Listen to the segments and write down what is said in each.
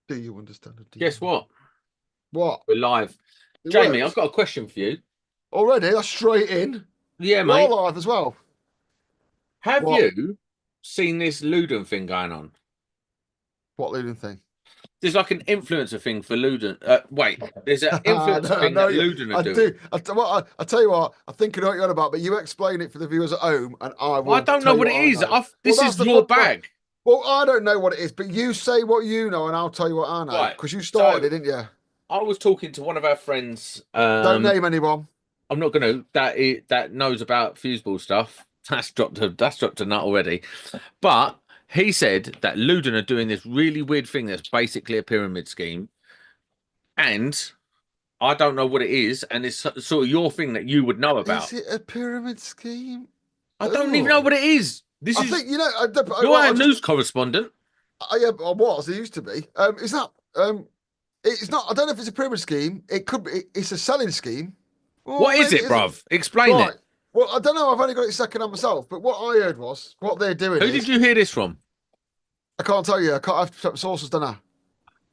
Do you understand? Guess what? What? We're live. It Jamie, worked. I've got a question for you. Already? That's straight in. Yeah, We're all mate. live as well. Have What? you seen this Luden thing going on? What Luden thing? There's like an influencer thing for Luden. Wait, there's an I influencer thing know that you. Luden are I doing. do. I tell you what. I think I know what you're on about, but you explain it for the viewers at home, and I I will don't know tell you what it what I is. know. Well, This that's is the your fun. Well, bag. well, I don't know what it is, but you say what you know, and I'll tell you what I know Right. because you started So it, didn't you? I was talking to one of our friends. Don't name anyone. I'm not gonna that knows about fuseball stuff. That's dropped a nut already. But he said that Luden are doing this really weird thing that's basically a pyramid scheme. And I don't know what it is, and it's sort of your thing that you would know Is about. it a pyramid scheme? I don't even know Oh, what it is. This I is think you know. you're Well, our news correspondent. yeah, I was. It used to be. Is that? It's not. I don't know if it's a pyramid scheme. It could be. It's a selling scheme. What Or is maybe it, it isn't. bruv? Explain Right. it. Well, I don't know. I've only got it second hand myself. But what I heard was what they're doing Who did is you hear this from, I can't tell you. I can't have to check my sources, don't I?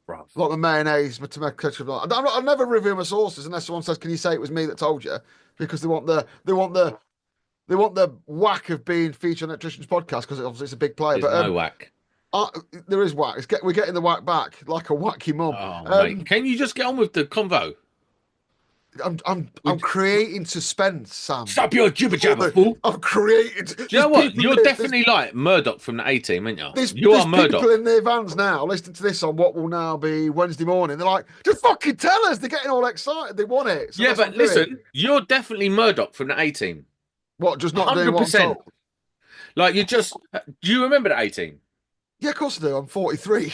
bruv? Like my mayonnaise, my tomato ketchup. I'll never reveal my sources unless someone says, "Can you say it was me that told you?" Because they want the whack of being featured on Electricians podcast because obviously it's a big player. There's But no whack. uh, there is whack. We're getting the whack back like a wacky mum. Oh, mate, can you just get on with the convo? I'm Would creating suspense, Sam. stop your jibber For jabber, fool. I'm creating. Do you There's know what? people. You're There's definitely like Murdoch from the A Team, aren't you? there's You are there's people Murdoch. in their vans now listening to this on what will now be Wednesday morning. They're like, just fucking tell us. They're getting all excited. They want it. So Yeah, that's what but I'm doing. listen, you're definitely Murdoch from the A Team. What? Just not doing what I'm 100%. told. Like you just do you remember the A Team? Yeah, of course I do. I'm 43.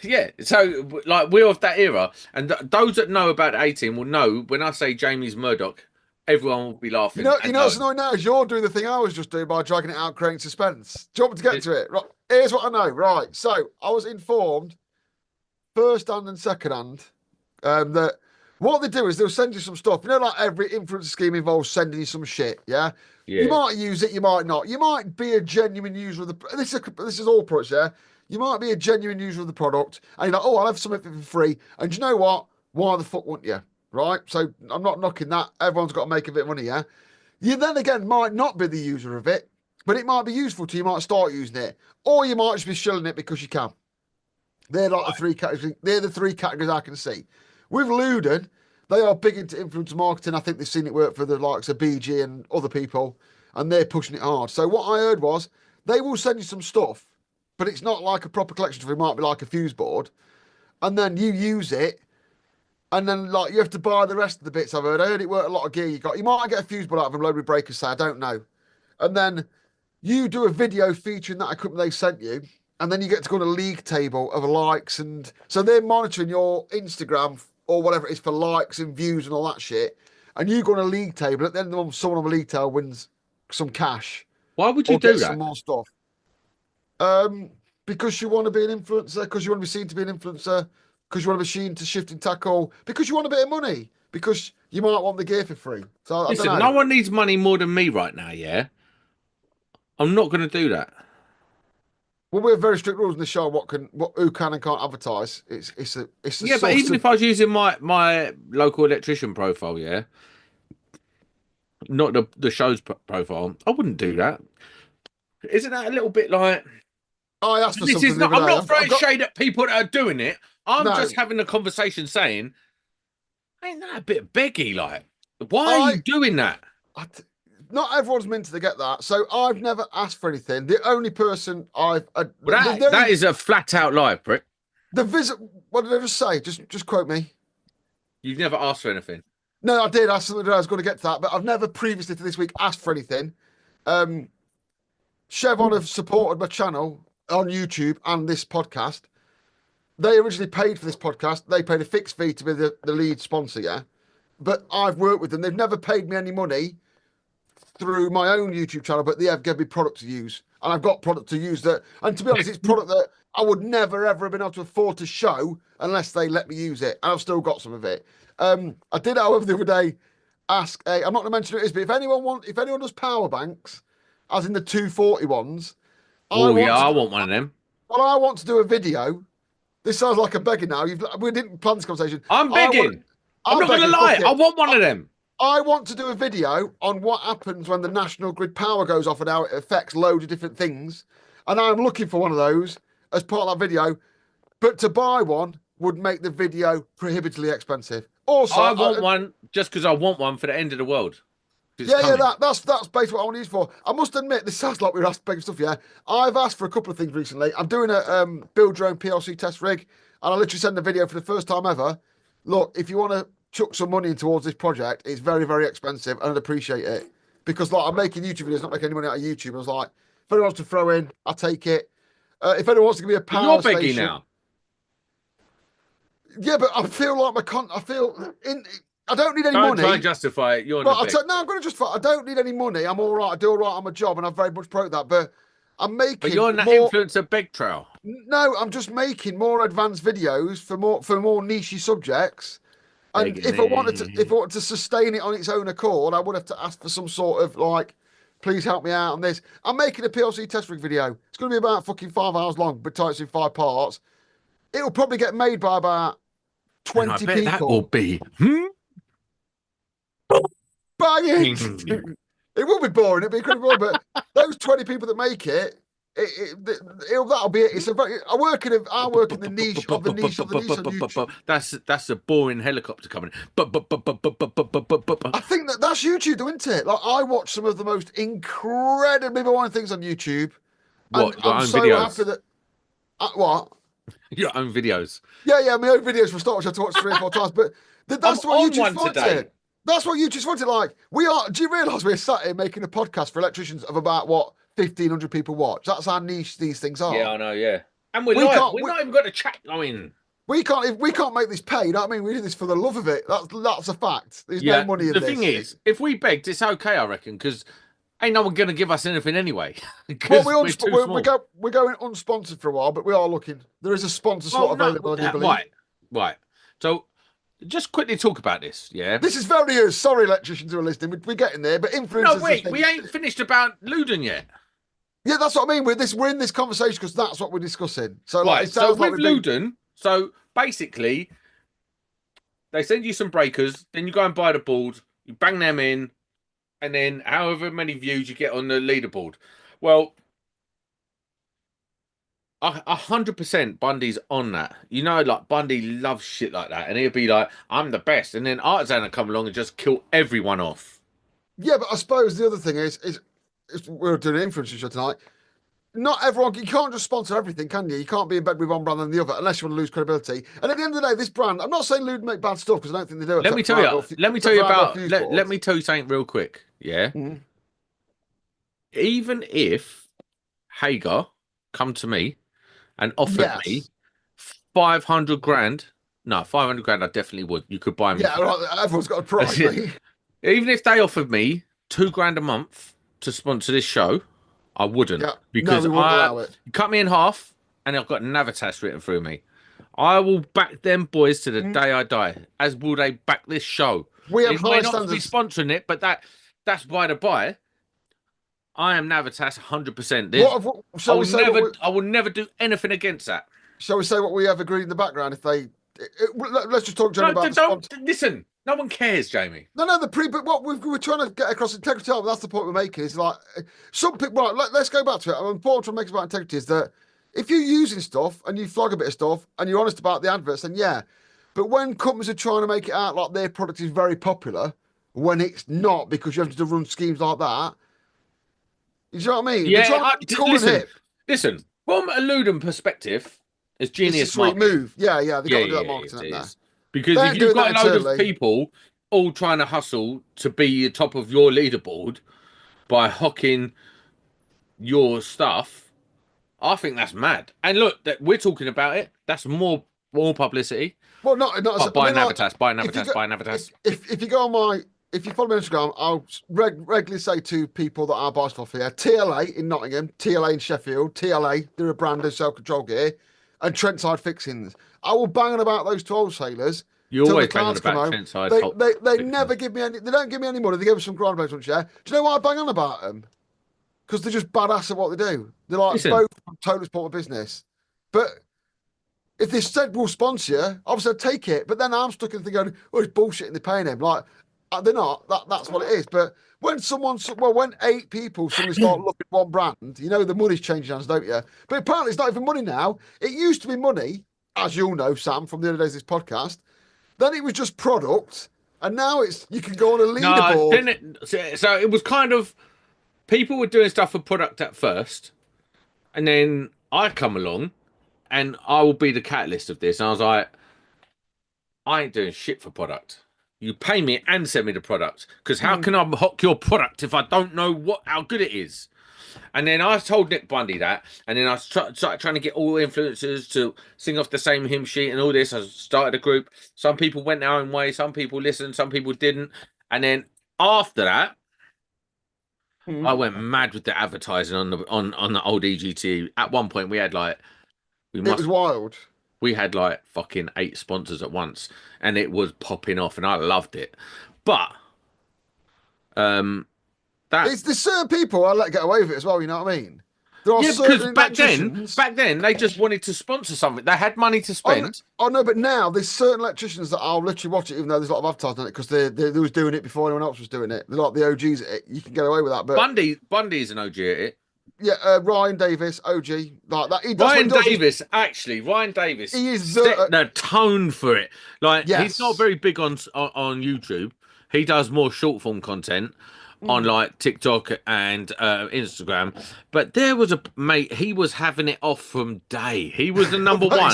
Yeah, so like we're of that era, and those that know about the A Team will know when I say Jamie's Murdoch, everyone will be You laughing know, you and know what's knowing. annoying now is you're doing the thing I was just doing by dragging it out, creating suspense. Do you want me to get to it? Right. Here's what I know. Right. So I was informed, first hand and second hand, that what they do is they'll send you some stuff. You know, like every influencer scheme involves sending you some shit. Yeah. You Yeah, might use it, you might not. You might be a genuine user of the. This is all products. Yeah. You might be a genuine user of the product, and you're like, oh, I'll have something for free. And you know what? Why the fuck wouldn't you? Right. So I'm not knocking that. Everyone's got to make a bit of money. Yeah. You then again might not be the user of it, but it might be useful to you. You might start using it, or you might just be shilling it because you can. They're like the three categories. They're the three categories I can see. With Luden, they are big into influencer marketing. I think they've seen it work for the likes of BG and other people, and they're pushing it hard. So what I heard was they will send you some stuff, but it's not like a proper collection. It might be like a fuse board, and then you use it, and then like you have to buy the rest of the bits. I heard it worked a lot of gear you got. You might get a fuse board out of them, load with breakers. Say I don't know, and then you do a video featuring that equipment they sent you, and then you get to go on a league table of likes, and so they're monitoring your Instagram or whatever it is for likes and views and all that shit. And you go on a league table. At the end of the month, someone on the league table wins some cash why would you or do gets some that? more stuff. Um, because you want to be an influencer, because you want to be seen to be an influencer, because you want to be seen to shift and tackle, because you want a bit of money, because you might want the gear for free. So I don't Listen, know. no one needs money more than me right now. Yeah, I'm not going to do that. Well, we have very strict rules in the show. Who can and can't advertise. It's a Yeah, but sort even of. if I was using my local electrician profile, yeah, not the show's profile, I wouldn't do that. Isn't that a little bit like? I asked for And this is something the not. other I'm day. not I've throwing got shade at people that are doing it. I'm no. just having a conversation, saying, "Ain't that a bit beggy? Like, why are I, you doing that?" I not everyone's meant to get that. So I've never asked for anything. The only person I've Well, that is a flat out lie, prick. the visit. What did I just say? Just quote me. You've never asked for anything. No, I did ask something. I was going to get to that, but I've never previously to this week asked for anything. Um, Chevron have supported my channel on YouTube and this podcast. They originally paid for this podcast. They paid a fixed fee to be the lead sponsor, yeah. But I've worked with them. They've never paid me any money through my own YouTube channel, but they have given me product to use. And I've got product to use that. And to be honest, it's product that I would never, ever have been able to afford to show unless they let me use it. And I've still got some of it. I did, however, the other day ask I'm not going to mention who it is, but if anyone does power banks, as in the 240 ones, I Oh yeah, want to I do, want one of them. well, I want to do a video This sounds like a begging now. We didn't plan this conversation. I'm begging. I'm not going to begging, lie. fuck it. I want one of them. I want to do a video on what happens when the national grid power goes off and how it affects loads of different things. And I'm looking for one of those as part of that video. But to buy one would make the video prohibitively expensive. Also, I want one just because I want one for the end of the world. That's basically what I want to use for. I must admit, this sounds like we're asking begging stuff. Yeah, I've asked for a couple of things recently. I'm doing a build your own PLC test rig, and I literally sent a video for the first time ever. Look, if you want to chuck some money towards this project, it's very, very expensive, and I'd appreciate it because like I'm making YouTube videos, not making any money out of YouTube. I was like, if anyone wants to throw in, I'll take it. If anyone wants to give me a power You're Beggy station, now. Yeah, but I feel like I don't need any Don't money. try and justify it. You're no, I'm going to justify. I don't need any money. I'm all right. I do all right on my job, and I very much promote that. But I'm making. But you're not influencer big trail. No, I'm just making more advanced videos for more niche subjects. And if I wanted to sustain it on its own accord, I would have to ask for some sort of like, please help me out on this. I'm making a PLC test rig video. It's going to be about fucking 5 hours long, but it's in 5 parts. It'll probably get made by about 20 people. That will be banging. It will be boring. It'll be incredibly boring. But those 20 people that make it, that'll be it. I work in the niche of the niche of the niche on YouTube. That's a boring helicopter coming. I think that's YouTube, though, isn't it? Like I watch some of the most incredibly boring things on YouTube. What? And I'm so happy that what? Your own videos. Yeah, my own videos for start, which I have to watch 3 or 4 times. But that's what YouTube's wanted. That's what YouTube's wanted. Like, do you realise we're sat here making a podcast for electricians of about, 1,500 people watch? That's how niche these things are. Yeah, I know, yeah. And we're not even got a chat going. We can't make this pay, you know what I mean? We do this for the love of it. That's a fact. There's no money in this. The thing is, if we begged, it's okay, I reckon, because ain't no one going to give us anything anyway. Well, we're going unsponsored for a while, but we are looking. There is a sponsor slot available, I do believe. Right. So, just quickly talk about this, yeah? This is very sorry, electricians who are listening. We're getting there, but influencers... No, wait, we ain't finished about Luden yet. Yeah, that's what I mean. We're in this conversation because that's what we're discussing. So, right, so with Luden, so basically, they send you some breakers, then you go and buy the board, you bang them in, and then however many views you get on the leaderboard. Well, 100% Bundy's on that. You know, like Bundy loves shit like that. And he'll be like, I'm the best. And then Artisan will come along and just kill everyone off. Yeah, but I suppose the other thing is we're doing an influencer show tonight. Not everyone, you can't just sponsor everything, can you? You can't be in bed with one brand than the other unless you want to lose credibility. And at the end of the day, this brand, I'm not saying Luden make bad stuff because I don't think they do. Let me tell you something real quick. Yeah. Mm-hmm. Even if Hager come to me and offered me 500 grand, no, 500 grand, I definitely would. You could buy me. Yeah, right, everyone's got a price. Even if they offered me $2,000 a month to sponsor this show, I wouldn't, because you cut me in half and I've got Navitas written through me. I will back them boys to the day I die, as will they back this show. We have high standards. Not be sponsoring it, but that's by the by. I am Navitas 100%. I will never do anything against that. Shall we say what we have agreed in the background? Let's just talk generally about. Listen. No one cares, Jamie. No, but what we're trying to get across integrity. That's the point we're making. Is like some people. Right, let's go back to it. Important to make about integrity is that if you're using stuff and you flog a bit of stuff and you're honest about the adverts, then yeah. But when companies are trying to make it out like their product is very popular, when it's not because you have to run schemes like that, you know what I mean? Yeah. Listen. From a Luden perspective, it's genius. It's a sweet move. Yeah. They've got to do that marketing up there. Because if you've got a load of people all trying to hustle to be the top of your leaderboard by hocking your stuff, I think that's mad. And look, that we're talking about it. That's more publicity. Well, not buy Navitas. If you go on if you follow me on Instagram, I'll regularly say to people that I buy stuff here, TLA in Nottingham, TLA in Sheffield, TLA, they're a brand of self-control gear, and Trentside Fixings. I will bang on about those two wholesalers. You always bang on about Trentside. They never give me any. They don't give me any money. They give me some ground based on share. Do you know why I bang on about them? Because they're just badass at what they do. They're like both totally support my business. But if they said we'll sponsor you, obviously I'd take it. But then I'm stuck in the thing going, oh, it's bullshit and they're paying him. Like, they're not. That's what it is. But when when 8 people suddenly start looking at one brand, you know the money's changing hands, don't you? But apparently it's not even money now. It used to be money, as you'll know, Sam, from the other days of this podcast. Then it was just product, and now it's you can go on a leaderboard. So it was kind of people were doing stuff for product at first, and then I come along, and I will be the catalyst of this. And I was like, I ain't doing shit for product. You pay me and send me the product, because how can I hock your product if I don't know how good it is? And then I told Nick Bundy that, and then I started trying to get all influencers to sing off the same hymn sheet and all this. I started a group. Some people went their own way, some people listened, some people didn't. And then after that, I went mad with the advertising on the old EGT. At one point, we had like It was wild. We had like fucking 8 sponsors at once, and it was popping off, and I loved it. But there's certain people I let get away with it as well. You know what I mean? There are because back then they just wanted to sponsor something. They had money to spend. Oh no, but now there's certain electricians that I'll literally watch it, even though there's a lot of advertising on it, because they was doing it before anyone else was doing it. They're like the OGs at it. You can get away with that. But Bundy's an OG at it. Yeah, Ryan Davis, OG, like that. Ryan Davis. He is the tone for it. Like he's not very big on YouTube. He does more short form content on like TikTok and Instagram. But there was a mate. He was having it off from day. He was the number one.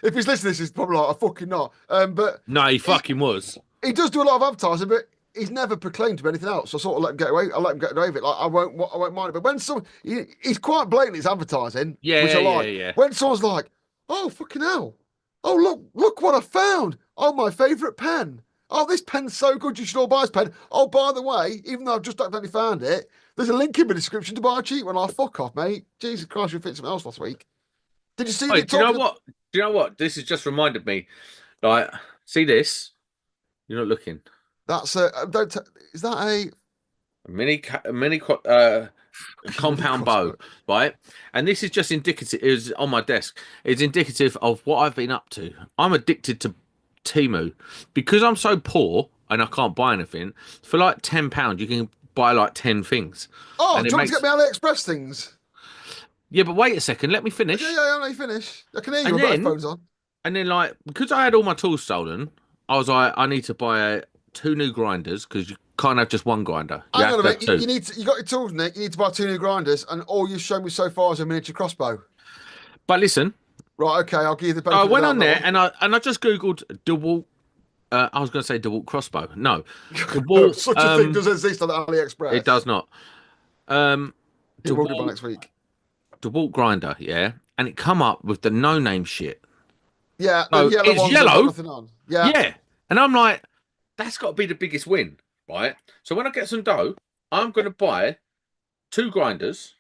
If he's listening to this, he's probably like, I fucking not. But no, he fucking was. He does do a lot of advertising, but he's never proclaimed to be anything else. So I sort of let him get away. I let him get away with it. Like I won't mind it. But when he's quite blatant, his advertising, which I like. Yeah. When someone's like, "Oh fucking hell! Oh look what I found! Oh my favourite pen! Oh this pen's so good, you should all buy this pen. Oh by the way, even though I've just accidentally found it, there's a link in the description to buy a cheap one." Oh fuck off, mate! Jesus Christ, you fit something else last week. Did you see? Do you know what? Do you know what? This has just reminded me. Like, see this? You're not looking. That's is that a mini compound bow, right? And this is just indicative. It was on my desk. It's indicative of what I've been up to. I'm addicted to Temu because I'm so poor and I can't buy anything. For like £10, you can buy like 10 things. Oh, do you want to get me AliExpress things? Yeah, but wait a second. Let me finish. Yeah, I'll let you finish. I can hear you with headphones on. And then, like, because I had all my tools stolen, I was like, I need to buy 2 new grinders because you can't have just one grinder. Hang on a minute. You got your tools, Nick. You need to buy 2 new grinders, and all you've shown me so far is a miniature crossbow. But listen. Right, okay, I'll give you the benefit. I went on there and I just googled DeWalt. I was going to say DeWalt crossbow. No, DeWalt. Such a thing doesn't exist on AliExpress. It does not. It will be by next week. DeWalt grinder, yeah, and it come up with the no-name shit. Yeah, so it's yellow. On. Yeah, and I'm like, that's got to be the biggest win, right? So when I get some dough, I'm going to buy 2 grinders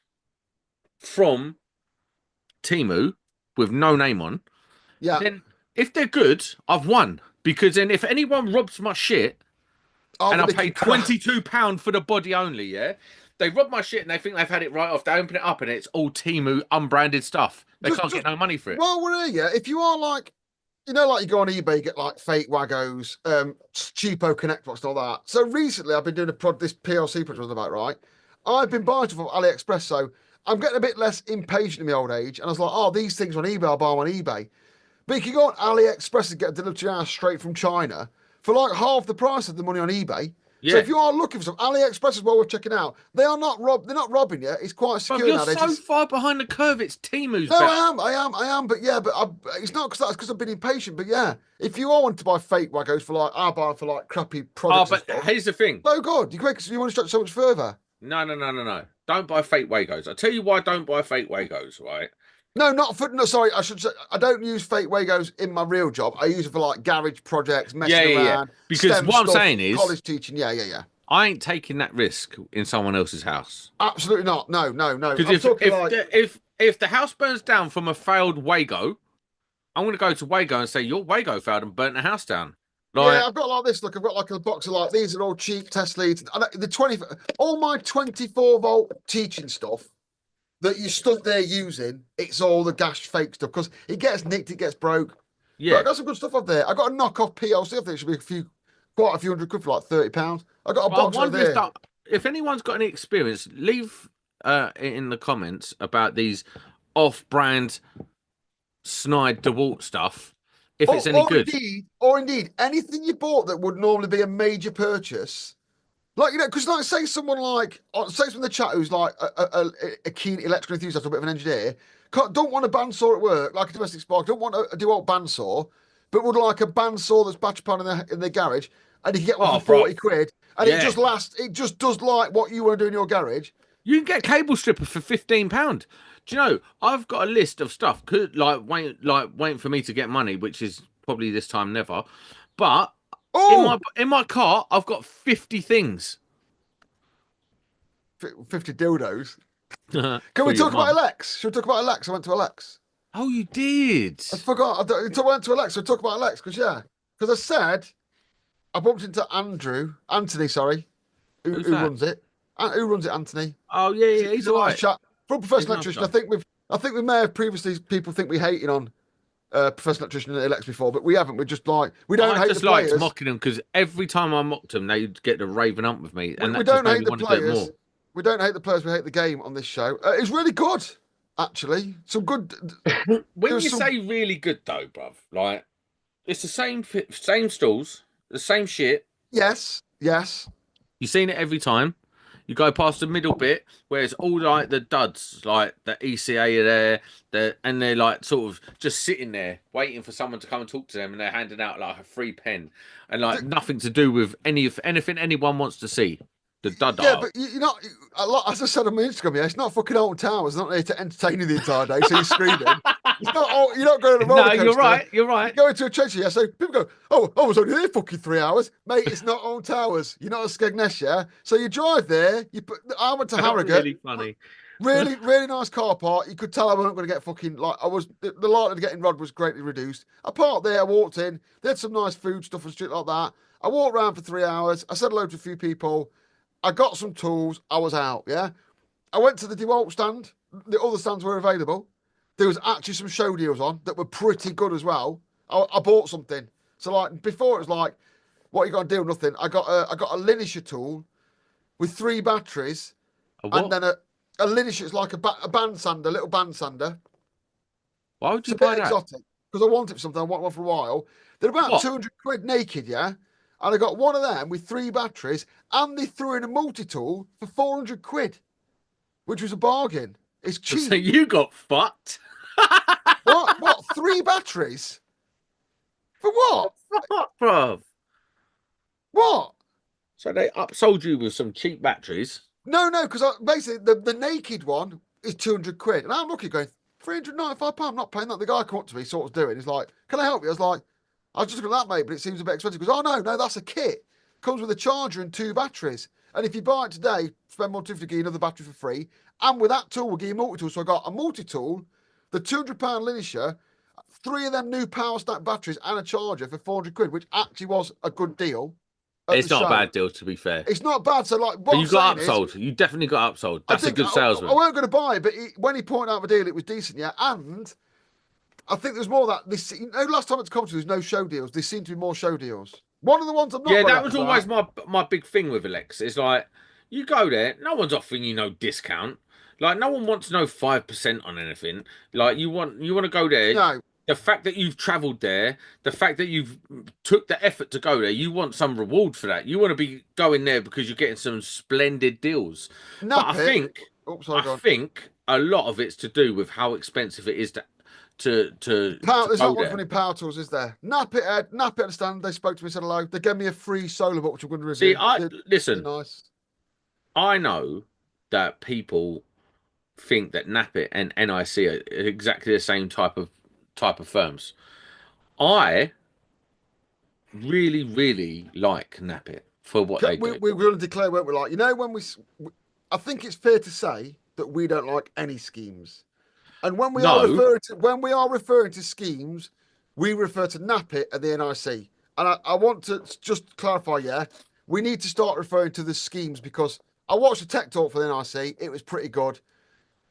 from Temu with no name on. Yeah. Then if they're good, I've won. Because then if anyone robs my shit and I pay £22 for the body only, yeah, they rob my shit and they think they've had it right off. They open it up and it's all Temu unbranded stuff. They can't get no money for it. Well, we're here, yeah. If you are like, you know, like you go on eBay, get like fake Wagos, cheapo Connect box and all that. So recently I've been doing this PLC project about, right? I've been buying stuff from AliExpress, so I'm getting a bit less impatient in my old age. And I was like, oh, these things on eBay, I'll buy them on eBay. But you can go on AliExpress and get it delivered to your house straight from China for like half the price of the money on eBay. Yeah. So if you are looking for some, AliExpress is well worth checking out. They're not robbing you. It's quite secure. You're so far behind the curve. It's Temu's. No, I am. But yeah, it's not because I've been impatient. But yeah, if you are wanting to buy fake Wagos for like, I'll buy for like crappy products. Oh, but here's the thing. No, God, you want to stretch so much further. No. Don't buy fake Wagos. I'll tell you why. Don't buy fake Wagos, right? No, sorry, I should say I don't use fake Wagos in my real job. I use it for like garage projects, messing around. Because what I'm saying is college teaching, yeah. I ain't taking that risk in someone else's house. Absolutely not. No. Because if the house burns down from a failed Wago, I'm going to go to Wago and say your Wago failed and burnt the house down. Like, yeah, I've got like this. Look, I've got like a box of like these are all cheap test leads. All my 24 volt teaching stuff. that you stood there using, it's all the gash fake stuff because it gets nicked, it gets broke. Yeah. But I got some good stuff up there. I got a knockoff PLC. I think it should be quite a few £100 for like £30. I got a But I box over wonder there. if anyone's got any experience, leave in the comments about these off-brand snide DeWalt stuff. If it's any good. Or indeed, anything you bought that would normally be a major purchase. Like, because like say someone like, say someone in the chat who's like a keen electrical enthusiast or a bit of an engineer, don't want a bandsaw at work, like a domestic spark, don't want a DeWalt bandsaw, but would like a bandsaw that's batch pan in their garage, and you can get one for 40 quid, and it just does like what you want to do in your garage. You can get a cable stripper for £15. Do you know, I've got a list of stuff, waiting for me to get money, which is probably this time never. But in my car, I've got 50 things. 50 dildos. Can we talk about Alex? Should we talk about Alex? I went to Alex. Oh, you did? I forgot. I went to Alex. So talk about Alex because I said I bumped into Anthony, sorry, who runs it. Who runs it, Anthony? Oh yeah, he's all right. Chat. For a professional electrician, I think we may have previously people think we hating on professional electrician and Alex before, but we haven't. We're just like we don't hate the players. I just mocking them because every time I mocked them, they'd get to raving up with me, and we that don't hate the players. We don't hate the players. We hate the game on this show. It's really good, actually. Some good. When you say really good, though, bruv, like it's the same stalls, the same shit. Yes. You've seen it every time. You go past the middle bit where it's all like the duds, like the ECA are there, and they're like sort of just sitting there waiting for someone to come and talk to them, and they're handing out like a free pen and like nothing to do with anything anyone wants to see. The dud. Yeah, but you're not. As I said on my Instagram, it's not fucking Alton Towers. It's not there to entertain you the entire day, so you're screaming. It's not. You're not going on a roller coaster. No, you're right. You're right. You go into a church, so people go, "Oh, I was only there fucking 3 hours, mate." It's not Alton Towers. You're not a Skegness, yeah. So you drive there. I went to Harrogate. Really funny. Really, really nice car park. You could tell I wasn't going to get fucking the likelihood of getting robbed was greatly reduced. I parked there. I walked in. They had some nice food stuff and shit like that. I walked around for 3 hours. I said hello to a few people. I got some tools. I was out, yeah? I went to the DeWalt stand. The other stands were available. There was actually some show deals on that were pretty good as well. I bought something. So, like, before it was like, what are you going to do? Nothing. I got a linisher tool with 3 batteries. And then a linisher is like a band sander, a little band sander. Why would you buy that? Exotic. Because I wanted something. I wanted one for a while. They're about 200 quid naked, yeah? And I got one of them with 3 batteries, and they threw in a multi-tool for 400 quid, which was a bargain. It's cheap. So you got fucked. What? 3 batteries? For what? Bruv. What? So they upsold you with some cheap batteries? No, because basically the naked one is 200 quid. And I'm looking going, £395, I'm not paying that. The guy come up to me, sort of doing, he's like, can I help you? I was like, I was just looking at that, mate, but it seems a bit expensive. He goes, oh, no, that's a kit. Comes with a charger and 2 batteries. And if you buy it today, spend more to give you another battery for free. And with that tool, we'll give you a multi-tool. So I got a multi-tool, the £200 linisher, 3 of them new power stack batteries and a charger for 400 quid, which actually was a good deal. It's not a bad deal, to be fair. It's not bad. So, like, but you got upsold. You definitely got upsold. That's a good salesman. I weren't going to buy it, but when he pointed out the deal, it was decent, yeah. And I think there's more that this. Last time it's come to, there's no show deals. There seem to be more show deals. One of the ones I'm not. Yeah, that was always my big thing with Alex. It's like you go there, no one's offering you no discount. Like no one wants no 5% on anything. Like you want to go there. No. The fact that you've travelled there, the fact that you've took the effort to go there, you want some reward for that. You want to be going there because you're getting some splendid deals. Napit. But I think a lot of it's to do with how expensive it is to there's not much many power tools, is there? Napit understand. They spoke to me, said hello. They gave me a free solar book, which I'm going to review. See, listen. Nice. I know that people think that Napit and NIC are exactly the same type of firms. I really, really like Napit for what they do. We're going to declare what we're like. When I think it's fair to say that we don't like any schemes. And when we are referring to schemes, we refer to Napit and the NIC. And I want to just clarify, we need to start referring to the schemes because I watched the tech talk for the NIC. It was pretty good.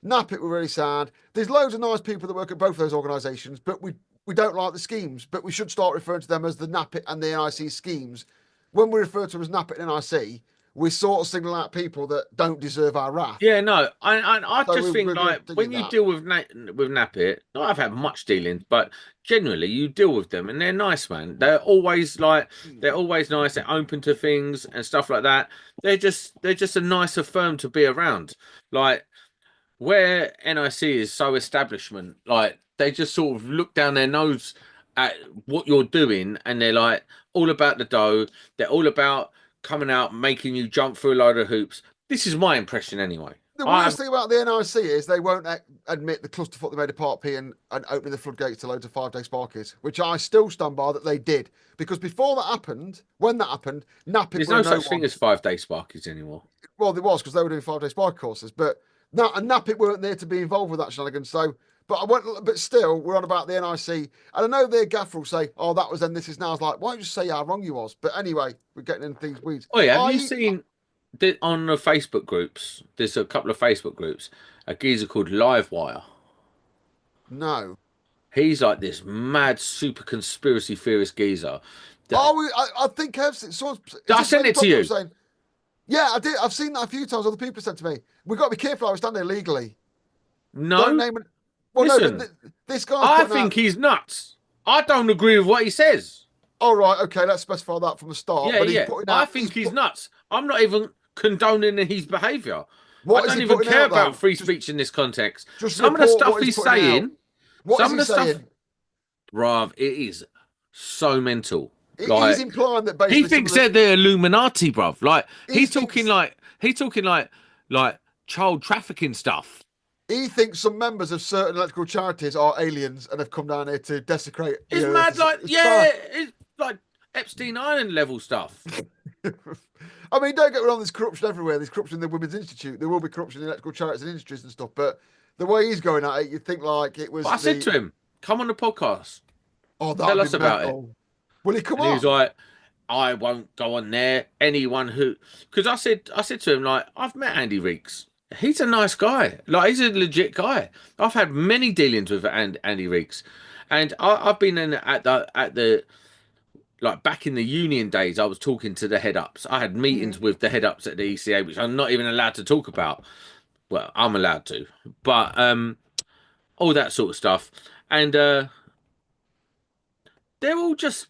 Napit were really sad. There's loads of nice people that work at both of those organisations, but we don't like the schemes. But we should start referring to them as the Napit and the NIC schemes. When we refer to them as Napit and NIC, we sort of single out people that don't deserve our wrath. Yeah, no, I So just think we're like when you that. deal with Napit, not I've had much dealings, but generally you deal with them and they're nice, man. They're always nice. They're open to things and stuff like that. They're just a nicer firm to be around. Like where NIC is so establishment, like they just sort of look down their nose at what you're doing, and they're like all about the dough. They're all about coming out, making you jump through a load of hoops. This is my impression anyway. The worst thing about the NIC is they won't admit the clusterfuck they made of Part P and opening the floodgates to loads of 5-day sparkies, which I still stand by that they did. Because before that happened, when that happened, Napit There's were no such thing as 5-day sparkies anymore. Well, there was because they were doing 5-day sparky courses, but Napit weren't there to be involved with that shenanigans. So, but still, we're on about the NIC, and I know their gaffer will say, "Oh, that was then, this is now." I was like, "Why don't you say how wrong you was?" But anyway, we're getting into things weeds. Oh yeah, have you seen on the Facebook groups? There's a couple of Facebook groups. A geezer called Livewire. No. He's like this mad super conspiracy theorist geezer. I think I've seen someone's. I sent it to you. Saying, yeah, I did. I've seen that a few times. Other people said to me, "We've got to be careful how we stand there legally." No, don't name it. Well, listen, no, this guy. I think he's nuts. I don't agree with what he says. All right, okay, let's specify that from the start. Yeah, but yeah. I think he's nuts. I'm not even condoning his behaviour. I don't even care about free speech in this context. Some of the stuff he's saying. What is he saying? Bruv, it is so mental. He's implying that basically he thinks they're the Illuminati, bruv. Like he's talking like child trafficking stuff. He thinks some members of certain electrical charities are aliens and have come down here to desecrate. It's mad, it's like Epstein Island level stuff. I mean, don't get me wrong, there's corruption everywhere. There's corruption in the Women's Institute. There will be corruption in electrical charities and industries and stuff. But the way he's going at it, you'd think like it was. I said to him, come on the podcast. Oh, tell us about it. Will he come on? He's like, I won't go on there. Anyone who, because I said to him, like, I've met Andy Reeks. He's a nice guy. Like, he's a legit guy. I've had many dealings with Andy Reeks, and I've been in at the like back in the union days. I was talking to the head ups. I had meetings with the head ups at the ECA, which I'm not even allowed to talk about. Well, I'm allowed to, but all that sort of stuff, and they're all just.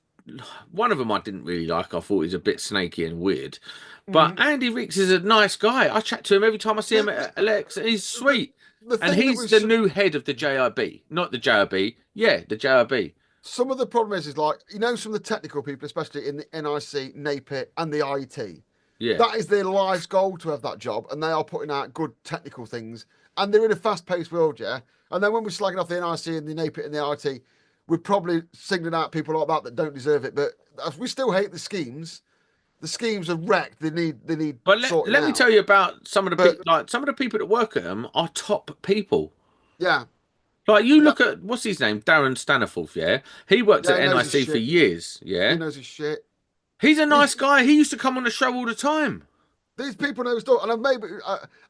One of them I didn't really like. I thought he was a bit snaky and weird. But Andy Reeks is a nice guy. I chat to him every time I see him at Alex, and he's sweet. And he's the new head of the JIB. Not the JIB. Yeah, the JIB. Some of the problem is like, some of the technical people, especially in the NIC, Napit, and the IET, yeah, that is their life's goal to have that job, and they are putting out good technical things. And they're in a fast-paced world, yeah? And then when we're slagging off the NIC and the Napit and the IET, we're probably singling out people like that don't deserve it. But we still hate the schemes. The schemes are wrecked. They need. But let me tell you about some of the people. Like some of the people that work at them are top people. Yeah. Like you look at what's his name, Darren Staniforth. Yeah, he worked at NIC for years. Yeah, he knows his shit. He's a nice guy. He used to come on the show all the time. These people know his stuff, and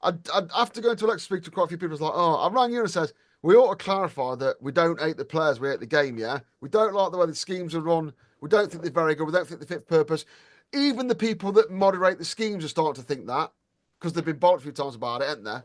I'd have to go into Alexa speak to quite a few people. It's like, I rang you and says, we ought to clarify that we don't hate the players, we hate the game, yeah? We don't like the way the schemes are run. We don't think they're very good. We don't think they fit purpose. Even the people that moderate the schemes are starting to think that because they've been bollocked a few times about it, haven't they?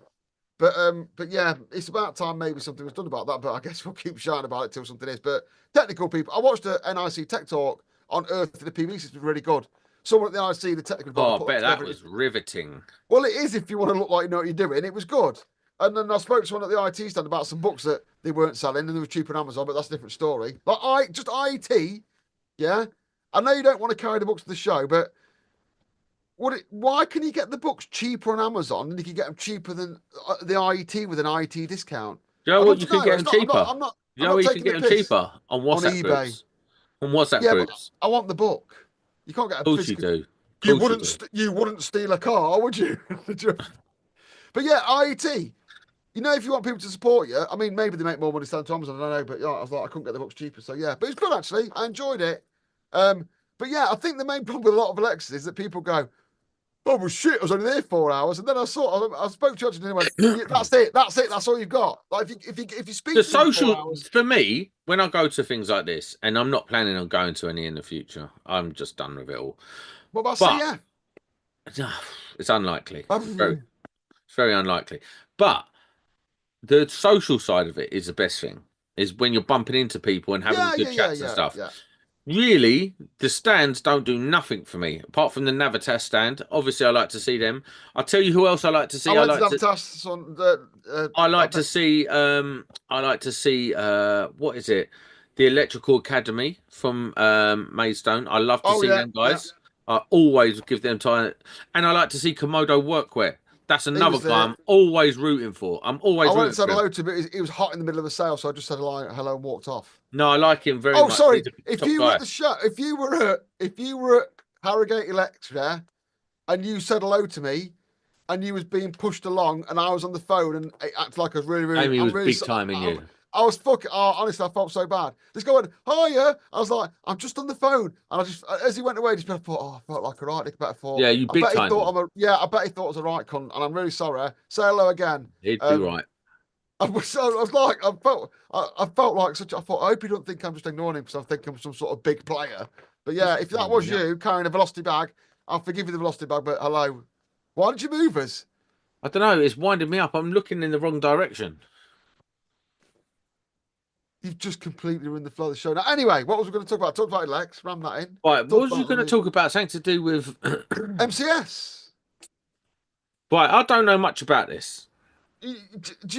But yeah, it's about time maybe something was done about that, but I guess we'll keep shouting about it till something is. But technical people, I watched a NIC Tech Talk on Earth for the PV system, really good. Someone at the IC, the technical department. Oh, I bet that was riveting. Well, it is if you want to look like you know what you're doing. It was good. And then I spoke to someone at the IT stand about some books that they weren't selling and they were cheap on Amazon, but that's a different story. Like just IT, yeah. I know you don't want to carry the books to the show, but why can you get the books cheaper on Amazon and you can get them cheaper than the IET with an IET discount? You know what? You can get them cheaper. You know you can get them cheaper on WhatsApp on groups. On WhatsApp groups. But I want the book. You can't get a physical. You do. You wouldn't steal a car, would you? But yeah, IET. If you want people to support you, I mean, maybe they make more money selling to Amazon, I don't know, but yeah, I was like, I couldn't get the books cheaper, so yeah. But it's good, actually. I enjoyed it. But yeah, I think the main problem with a lot of Alexas is that people go, Oh well, shit! I was only there 4 hours, and then I spoke to you and he went, yeah, "That's it. That's all you've got." Like if you speak The to me in social 4 hours, for me, when I go to things like this, and I'm not planning on going to any in the future, I'm just done with it all. what about But CF? it's unlikely. Yeah, It's very unlikely. But the social side of it is the best thing. Is when you're bumping into people and having yeah, good yeah, chats and yeah, stuff. yeah. Really, the stands don't do nothing for me apart from the Navitas stand. Obviously, I like to see them. I'll tell you who else I like to I see. went to Navitas on the. I I like to met, see what is it? The Electrical Academy from Maidstone. I love to oh see yeah, them yeah. guys. I always give them time. And I like to see Komodo Workwear. That's He another was guy there. I'm always rooting for. I'm I always went and rooting said for him. hello to him, but he was hot in the middle of a sale, so I just said hello and walked off. No, I like him very Oh, much. sorry. He's a If top you were at guy. the show, if you were at Harrogate Electra and you said hello to me and you was being pushed along and I was on the phone and it acted like I was really, Amy I'm was really, big time in you. I was fucking. Oh, honestly, I felt so bad. This guy went, "Hiya." I was like, "I'm just on the phone," and I just, as he went away, just thought, "Oh, I felt like a right dick." Better thought. Yeah, you I big bet he timed thought him. I bet he thought I was a right cunt, and I'm really sorry. Say hello again. He'd be Um, right. I felt like such. I thought, I hope you don't think I'm just ignoring him because I think I'm some sort of big player. But He's yeah, not if that winding was me up. you carrying a velocity bag, I'll forgive you the velocity bag. But hello, why did you move us? I don't know. It's winding me up. I'm looking in the wrong direction. You've just completely ruined the flow of the show. Now, anyway, what was we going to talk about? Talk about Lex, ram that in. Right, what Talk was you about going to the talk about? Something to do with. MCS. Right, I don't know much about this. Do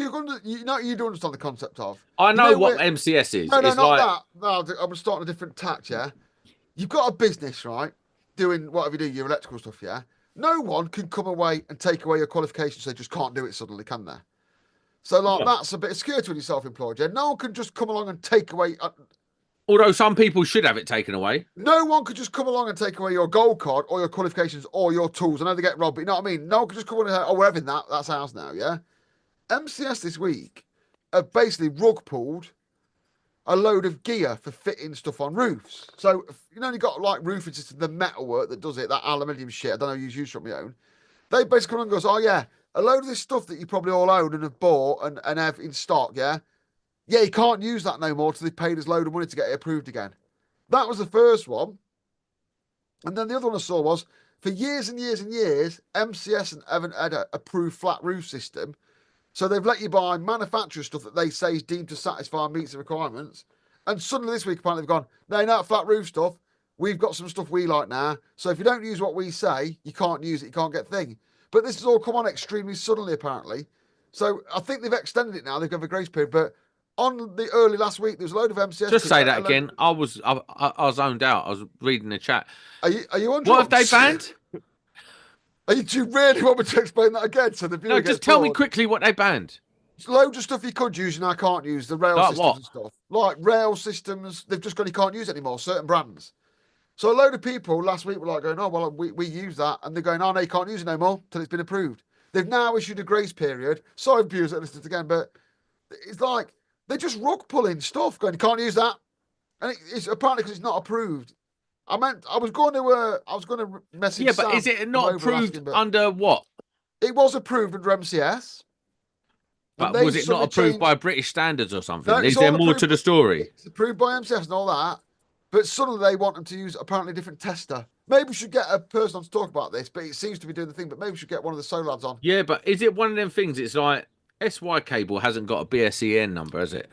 you know you don't understand the concept of? I You know know what where? MCS is. No, no, It's not like, that. No, I'm starting a different tact. Yeah, you've got a business, right? Doing whatever you do, your electrical stuff. Yeah, no one can come away and take away your qualifications. They just can't do it suddenly, can they? So like well, that's a bit of security when you're self-employed. Yeah, no one can just come along and take away. although some people should have it taken away. No one could just come along and take away your gold card or your qualifications or your tools. I know they get robbed, but you know what I mean? No one could just come along and say, oh, we're having that. That's ours now, yeah? MCS this week have basically rug pulled a load of gear for fitting stuff on roofs. So, you know, you got like roofing system, the metalwork that does it, that aluminium shit. I don't know if you use from my own. They basically come and goes, oh, yeah, a load of this stuff that you probably all own and have bought and have in stock, yeah? Yeah, you can't use that no more till they've paid us a load of money to get it approved again. That was the first one. And then the other one I saw was for years and years and years, MCS haven't had an approved flat roof system. So they've let you buy manufacturer stuff that they say is deemed to satisfy and meets the requirements. And suddenly this week, apparently, they've gone, no, not flat roof stuff. We've got some stuff we like now. So if you don't use what we say, you can't use it, you can't get thing. But this has all come on extremely suddenly, apparently. So I think they've extended it now. They've got a grace period. But on the early last week, there was a load of MCS Just kits. say that again. I was zoned out. I was reading the chat. Are you on What have they drugs? banned? Do you really want me to explain that again so the viewer No, gets just tell me bored? quickly what they banned. There's loads of stuff you could use and I can't use. The rail Like systems what? and stuff. Like rail systems, they've just gone, you can't use it anymore, certain brands. So a load of people last week were like going, oh, well, we use that. And they're going, oh, no, you can't use it no more till it's been approved. They've now issued a grace period. Sorry, viewers that listened again, but it's like they're just rug pulling stuff going, you can't use that. And it's apparently because it's not approved. I was going to message Yeah, but Sam is it from not over approved asking, but under what? it was approved under MCS. And But they've was it not suddenly approved by changed. British standards or No, something? it's Is there all more to approved. the story? It's approved by MCS and all that. But suddenly they want them to use apparently a different tester. Maybe we should get a person on to talk about this, but it seems to be doing the thing. But maybe we should get one of the SO lads on. Yeah, but is it one of them things? It's like SY cable hasn't got a BSEN number, has it?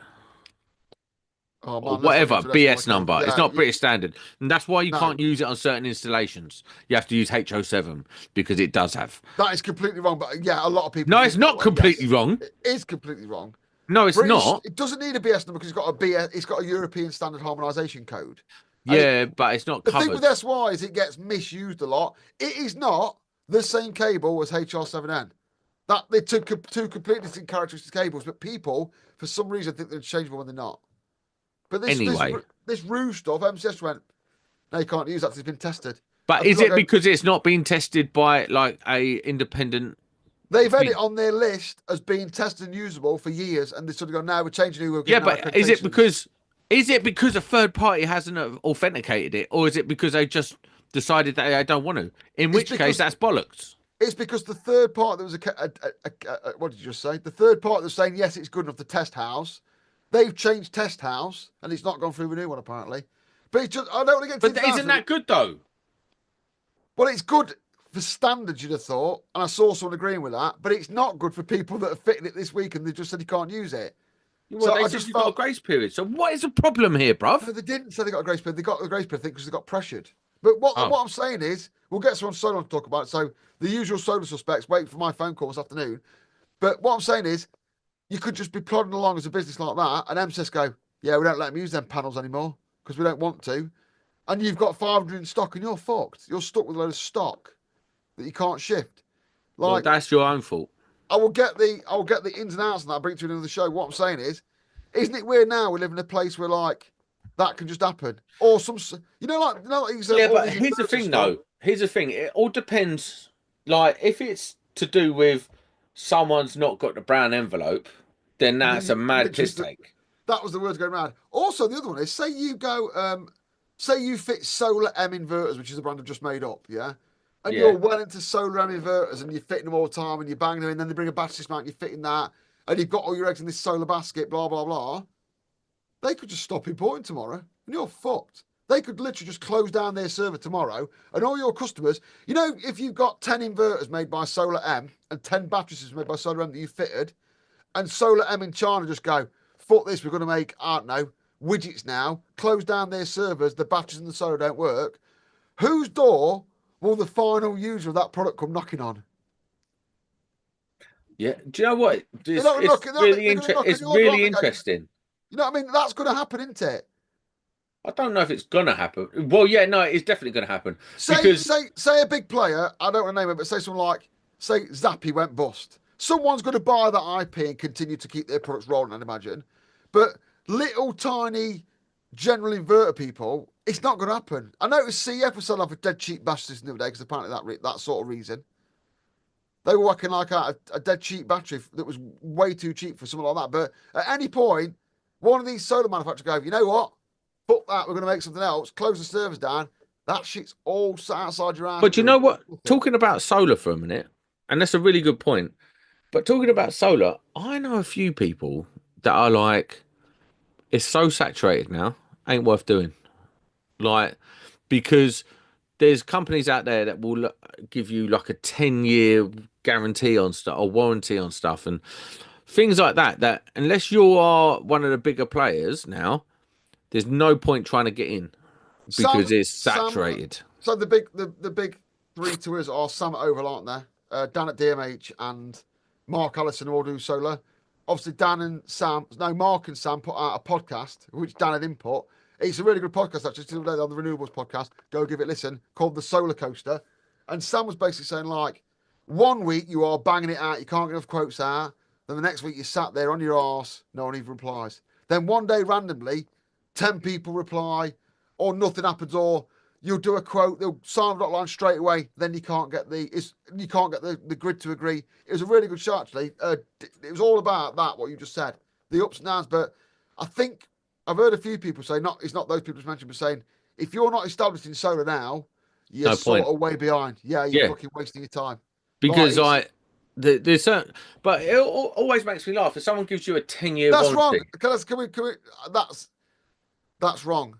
Oh Or man, let's not whatever, get to SY BS cable. number. It's Yeah, not British standard. And that's why you no, can't use it on certain installations. You have to use HO7 because it does have. that is completely wrong. But yeah, a lot of people No, it's think that not way. completely Yes, wrong. it is completely wrong. No, it's British, not. it doesn't need a BS number because it's got a European standard harmonisation code. And Yeah, but it's not the thing with covered. SY is it gets misused a lot. It is not the same cable as HR7N. That they're two completely distinct characteristic cables, but people for some reason think they're interchangeable when they're not. But Anyway. this roof stuff, MCS went, no, you can't use that 'cause it's been tested. But And is people are it going, because it's not been tested by like a independent they've had it thing? on their list as being tested and usable for years, and they sort of go, no, we're changing it, we're Yeah, giving our but is it accreditations. because a third party hasn't authenticated it, or is it because they just decided that they don't want to. In It's which case, because that's bollocks. it's because the third part that was what did you just say? The third part that's saying yes, it's good enough to test house. They've changed test house, and it's not gone through the new one apparently. But it's just I don't want to get into But the isn't that good though? Well, it's good for standards, you'd have thought, and I saw someone agreeing with that. But it's not good for people that are fitting it this week and they just said you can't use it. Well, So they I said just you've got a felt grace period. So what is the problem here, bruv? no, they didn't say they got a grace period. They got the grace period, I think, because they got pressured. But what Oh, I'm saying is, we'll get someone solar to talk about it. So the usual solar suspects wait for my phone call this afternoon. But what I'm saying is, you could just be plodding along as a business like that, and MCS go, yeah, we don't let them use them panels anymore because we don't want to. And you've got 500 in stock, and you're fucked. You're stuck with a load of stock that you can't shift. well, Like that's your own fault. I will get the ins and outs, and I'll bring it to another show. What I'm saying is, isn't it weird now we live in a place where like that can just happen, or some, like these Yeah, all but these here's the inverter thing, stuff. though. Here's the thing. It all depends. Like, if it's to do with someone's not got the brown envelope, then Then that's you a mad literally piss take. that was the words going around. Also, the other one is say you go, say you fit Solar M inverters, which is a brand I've just made up, yeah, and Yeah. you're well into Solar M inverters and you're fitting them all the time and you're banging them in, then they bring a battery system out and you're fitting that, and you've got all your eggs in this solar basket, blah blah blah. They could just stop importing tomorrow and you're fucked. They could literally just close down their server tomorrow and all your customers, if you've got 10 inverters made by Solar M and 10 battery systems made by Solar M that you fitted, and Solar M in China just go, fuck this, we're going to make, I don't know, widgets now, close down their servers, the batteries and the solar don't work. Whose door will the final user of that product come knocking on? Yeah. Do you know what? They're It's, not going to knock, it's really they're going to knock on it's your door, really aren't they? Going, interesting. you know what I mean? That's going to happen, isn't it? I don't know if it's gonna happen. Well, yeah, no, it's definitely gonna happen Say, because say, say a big player, I don't want to name it, but say someone like, say Zappy went bust. Someone's going to buy that IP and continue to keep their products rolling, I'd imagine. But little tiny general inverter people, it's not going to happen. I noticed CF was selling off a dead cheap battery system the other day because apparently that sort of reason. They were working like a dead cheap battery that was way too cheap for something like that. But at any point, one of these solar manufacturers go, you know what? Fuck that, we're going to make something else, close the servers down. That shit's all sat outside your house but you know doing what? nothing. Talking about solar for a minute, and that's a really good point. But talking about solar, I know a few people that are like, it's so saturated now, ain't worth doing. Like, because there's companies out there that will give you like a 10-year guarantee on stuff or warranty on stuff and things like that. That unless you are one of the bigger players now, there's no point trying to get in because it's Sam. saturated. So the big three to us are Sam at Oval, aren't there? Dan at DMH and Mark Allison all do solar. Obviously, Mark and Sam put out a podcast which Dan had input. It's a really good podcast actually. It's on the Renewables podcast. Go give it a listen. Called The Solar Coaster. And Sam was basically saying like, 1 week you are banging it out, you can't get enough quotes out. Then the next week you sat there on your arse, no one even replies. Then one day randomly, 10 people reply, or nothing happens, or you'll do a quote, they'll sign the dotted line straight away. Then you can't get the grid to agree. It was a really good show actually. It was all about that what you just said, the ups and downs. But I think I've heard a few people say it's not those people just mentioned, but saying if you're not established in solar now, you're No sort point. of way behind. Yeah, you're Yeah, fucking wasting your time. Like because it's there's certain, but it always makes me laugh if someone gives you a 10-year that's wrong. warranty. Can we? That's wrong.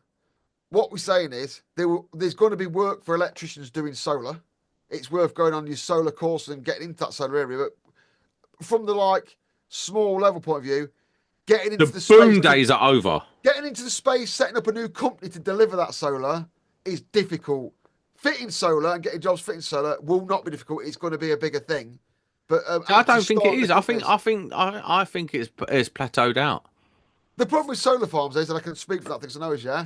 What we're saying is there's going to be work for electricians doing solar. It's worth going on your solar course and getting into that solar area. But from the like small level point of view, getting The into the space, boom days are over. getting into the space, setting up a new company to deliver that solar is difficult. Fitting solar and getting jobs fitting solar will not be difficult. It's going to be a bigger thing. But I actually don't think it starting the is. companies. I think it's plateaued out. The problem with solar farms is, and I can speak for that thing, so I know is, yeah,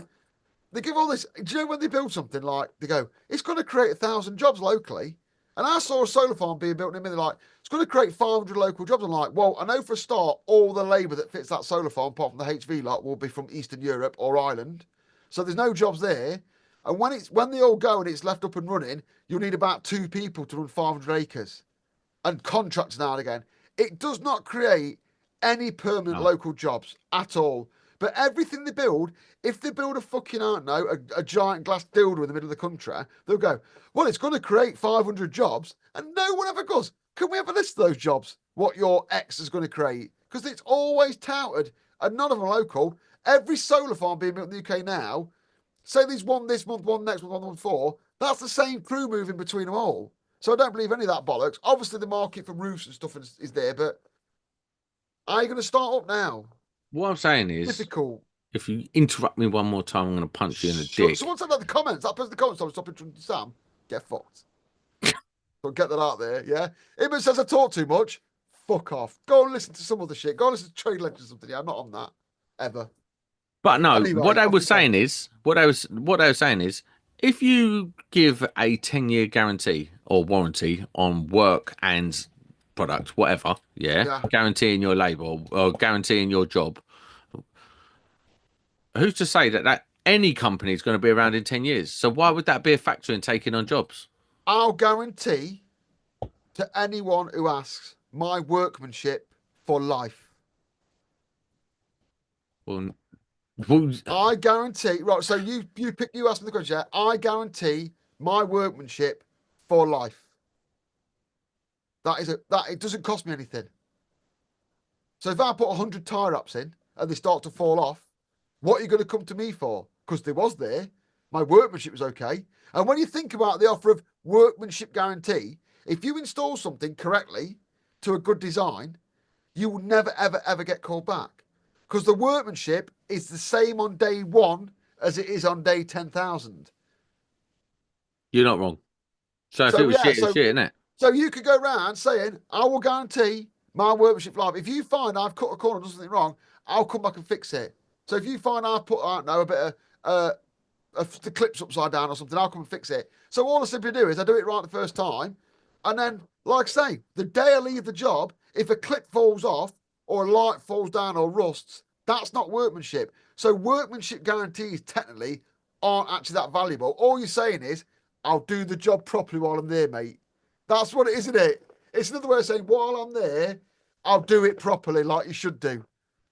they give all this. Do you know when they build something like they go, it's going to create 1,000 jobs locally? And I saw a solar farm being built in a minute, like it's going to create 500 local jobs. I'm like, well, I know for a start, all the labour that fits that solar farm, apart from the HV lot, will be from Eastern Europe or Ireland. So there's no jobs there. And when they all go and it's left up and running, you'll need about 2 people to run 500 acres and contracts now and again. It does not create any permanent No. local jobs at all. But everything they build, if they build a fucking, I don't know, a giant glass dildo in the middle of the country, they'll go, well, it's going to create 500 jobs. And no one ever goes, can we have a list of those jobs? What your ex is going to create? Because it's always touted, and none of them are local. Every solar farm being built in the UK now, say there's one this month, one next month, one before, that's the same crew moving between them all. So I don't believe any of that bollocks. Obviously, the market for roofs and stuff is there, but are you going to start up now? What I'm saying is, Difficult. if you interrupt me one more time, I'm going to punch you in the dick. Someone said that in the comments. That person in the comments, I'm stopping Sam. Get fucked. So get that out there, yeah? Image says I talk too much. Fuck off. Go and listen to some other shit. Go and listen to trade lectures or something. Yeah, I'm not on that. Ever. But no, Anyway, what I off was you saying go. is, what I was saying is, if you give a 10-year guarantee or warranty on work and product, whatever, Yeah. guaranteeing your labour or guaranteeing your job, who's to say that any company is going to be around in 10 years? So why would that be a factor in taking on jobs? I'll guarantee to anyone who asks my workmanship for life. Well, I guarantee, right, so you asked me the question, yeah? I guarantee my workmanship for life. It doesn't cost me anything. So if I put 100 tie ups in and they start to fall off, what are you going to come to me for? Because they was there. My workmanship was okay. And when you think about the offer of workmanship guarantee, if you install something correctly to a good design, you will never, ever, ever get called back. Because the workmanship is the same on day one as it is on day 10,000. you're not wrong. So if it was shit, it's shit, innit? So you could go around saying, I will guarantee my workmanship for life. If you find I've cut a corner and done something wrong, I'll come back and fix it. So if you find I've put, I don't know, a bit of the clips upside down or something, I'll come and fix it. So all I simply do is I do it right the first time. And then, like I say, the day I leave the job, if a clip falls off or a light falls down or rusts, that's not workmanship. So workmanship guarantees technically aren't actually that valuable. All you're saying is, I'll do the job properly while I'm there, mate. That's what it is, isn't it? It's another way of saying while I'm there, I'll do it properly like you should do.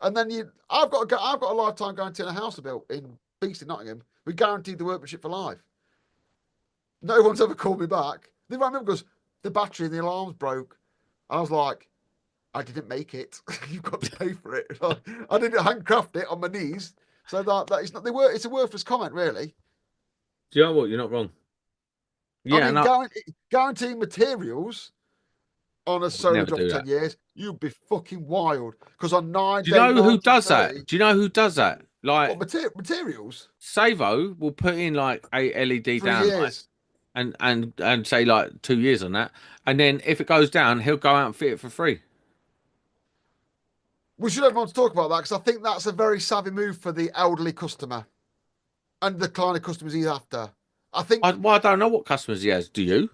And then I've got a lifetime guarantee on a house I built in Beast in Nottingham. We guaranteed the workmanship for life. No one's ever called me back. They rang me because the battery and the alarms broke. I was like, I didn't make it. You've got to pay for it. I didn't handcraft it on my knees. So that is not it's a worthless comment, really. Do you know what? You're not wrong. Yeah, I mean, guaranteeing materials on a solar never job do for that. 10 years, you'd be fucking wild. Because on Do you know who does that? Do you know who does that? Like, what materials? Savo will put in like a LED 3 downlight years. and say like 2 years on that, and then if it goes down, he'll go out and fit it for free. We should have everyone to talk about that because I think that's a very savvy move for the elderly customer and the kind of customers he's after. I think. I don't know what customers he has. Do you?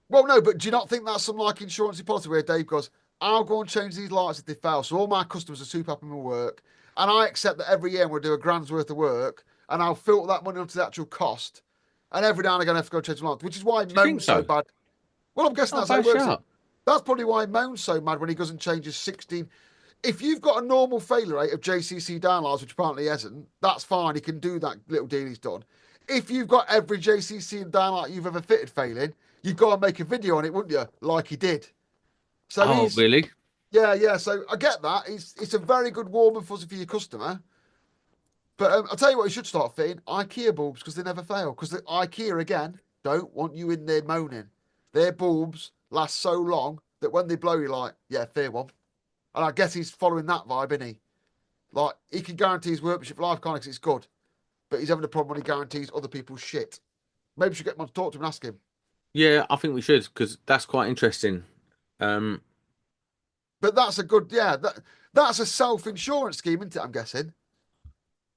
Well, no, but do you not think that's some like insurance policy where Dave goes, I'll go and change these lights if they fail. So all my customers are super happy with my work. And I accept that every year we'll do a grand's worth of work and I'll filter that money onto the actual cost. And every now and again I have to go change the lights, which is why Do you think moan's so so? bad. Well, I'm guessing Oh, that's how it bad works. shot. That's probably why moan's so mad when he goes and changes 16. If you've got a normal failure rate of JCC downlights, which apparently he hasn't, that's fine. He can do that little deal he's done. If you've got every JCC and downlight you've ever fitted failing, you've got to make a video on it, wouldn't you? Like he did. So Oh, really? yeah. So I get that. It's a very good warm and fuzzy for your customer. But I'll tell you what, you should start fitting IKEA bulbs because they never fail. Because the IKEA again don't want you in there moaning. Their bulbs last so long that when they blow, you're like, yeah, fair one. And I guess he's following that vibe, isn't he? Like he can guarantee his workmanship for life, can't he? 'Cause it's good. But he's having a problem when he guarantees other people's shit. Maybe we should get him on to talk to him and ask him. Yeah, I think we should because that's quite interesting. But that's a good, that's a self-insurance scheme, isn't it? I'm guessing.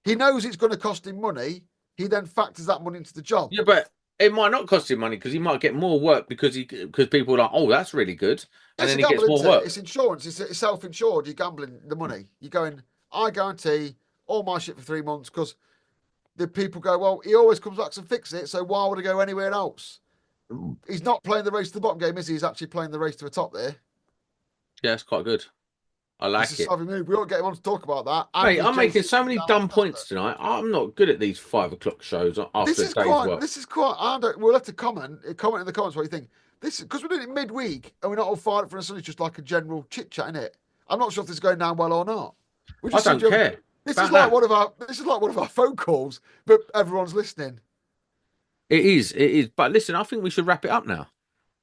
He knows it's going to cost him money. He then factors that money into the job. Yeah, but it might not cost him money because he might get more work because people are like, oh, that's really good, and It's then a he gamble, gets more isn't it? work. It's insurance. It's self-insured. You're gambling the money. You're going, I guarantee all my shit for 3 months because the people go, well, he always comes back and fix it, so why would I go anywhere else? He's not playing the race to the bottom game, is he? He's actually playing the race to the top there. Yeah, it's quite good. I This like is it. Savvy Move. We ought to get him on to talk about that. And Mate, there's I'm making Jason so many down dumb Manchester. points tonight. I'm not good at these 5 o'clock shows This after a is day's quite. work. This is quite. We'll have to comment in the comments what you think. This because we're doing it midweek and we're not all fired up for a Sunday. It's just like a general chit chat, innit? I'm not sure if this is going down well or not. We I just seem don't to have, care this is about like that. one of our. This is like one of our phone calls, but everyone's listening. It is. It is. But listen, I think we should wrap it up now.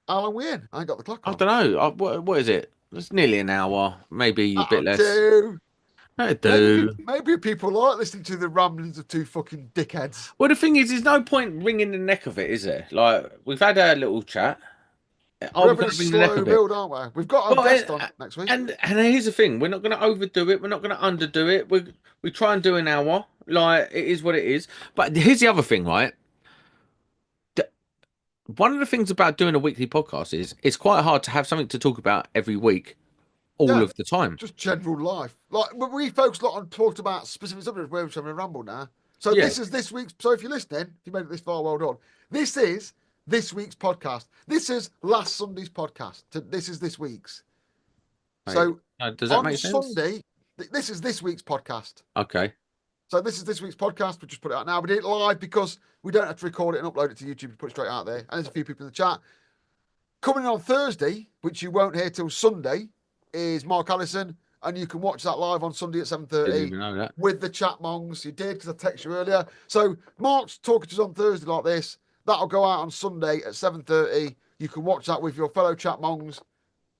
How long we in? I ain't got the clock I on. don't know. What is it? It's nearly an hour, maybe a bit That'll less. do. I do. Maybe people like listening to the ramblings of two fucking dickheads. Well, the thing is, there's no point wringing the neck of it, is there? Like, we've had a little chat. We're Are we having going a to wring the neck slow of it? build, aren't we? We've got our Well, guest on next week. and here's the thing: we're not going to overdo it. We're not going to underdo it. We try and do an hour. Like, it is what it is. But here's the other thing, right? One of the things about doing a weekly podcast is it's quite hard to have something to talk about every week, all Yeah, of the time. just general life. Like we focused a lot on talked about specific subjects. We're having a ramble now. So Yeah. this is this week's. So if you're listening, if you made it this far, well done. This is this week's podcast. This is last Sunday's podcast. This is this week's. So Does that on make sense? Sunday, this is this week's podcast. Okay. So this is this week's podcast. We just put it out now. We did it live because we don't have to record it and upload it to YouTube. We put it straight out there. And there's a few people in the chat. Coming on Thursday, which you won't hear till Sunday, is Mark Allison, and you can watch that live on Sunday at Didn't 7:30 even know that. with the chat mongs. You did because I texted you earlier. So Mark's talking to us on Thursday like this. That'll go out on Sunday at 7:30. You can watch that with your fellow chat mongs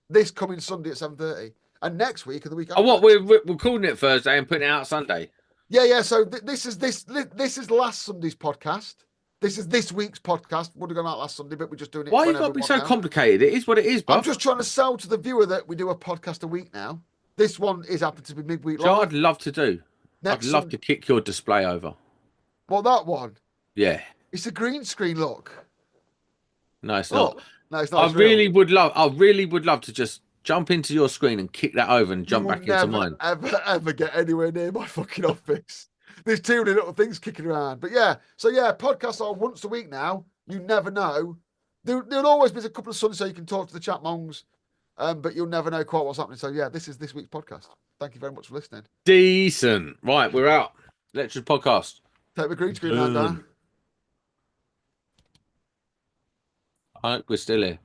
this coming Sunday at 7:30. And next week and the week after. Oh, what we're recording it Thursday and putting it out Sunday. Yeah. So this is last Sunday's podcast. This is this week's podcast. Would have gone out last Sunday, but we're just doing it. Why you got to be so complicated? It is what it is, bro. I'm just trying to sell to the viewer that we do a podcast a week now. This one is happened to be midweek So live. I'd love to do. I'd love to kick your display over. Well, that one. Yeah. It's a green screen look. No, it's not. No, it's not. I really would love to just jump into your screen and kick that over and jump back into mine. Ever get anywhere near my fucking office. There's too many little things kicking around. But yeah, so yeah, podcasts are once a week now. You never know. There'll always be a couple of Sundays so you can talk to the chat mongs, but you'll never know quite what's happening. So yeah, this is this week's podcast. Thank you very much for listening. Decent. Right, we're out. Electric podcast. Take the green screen down. I hope we're still here.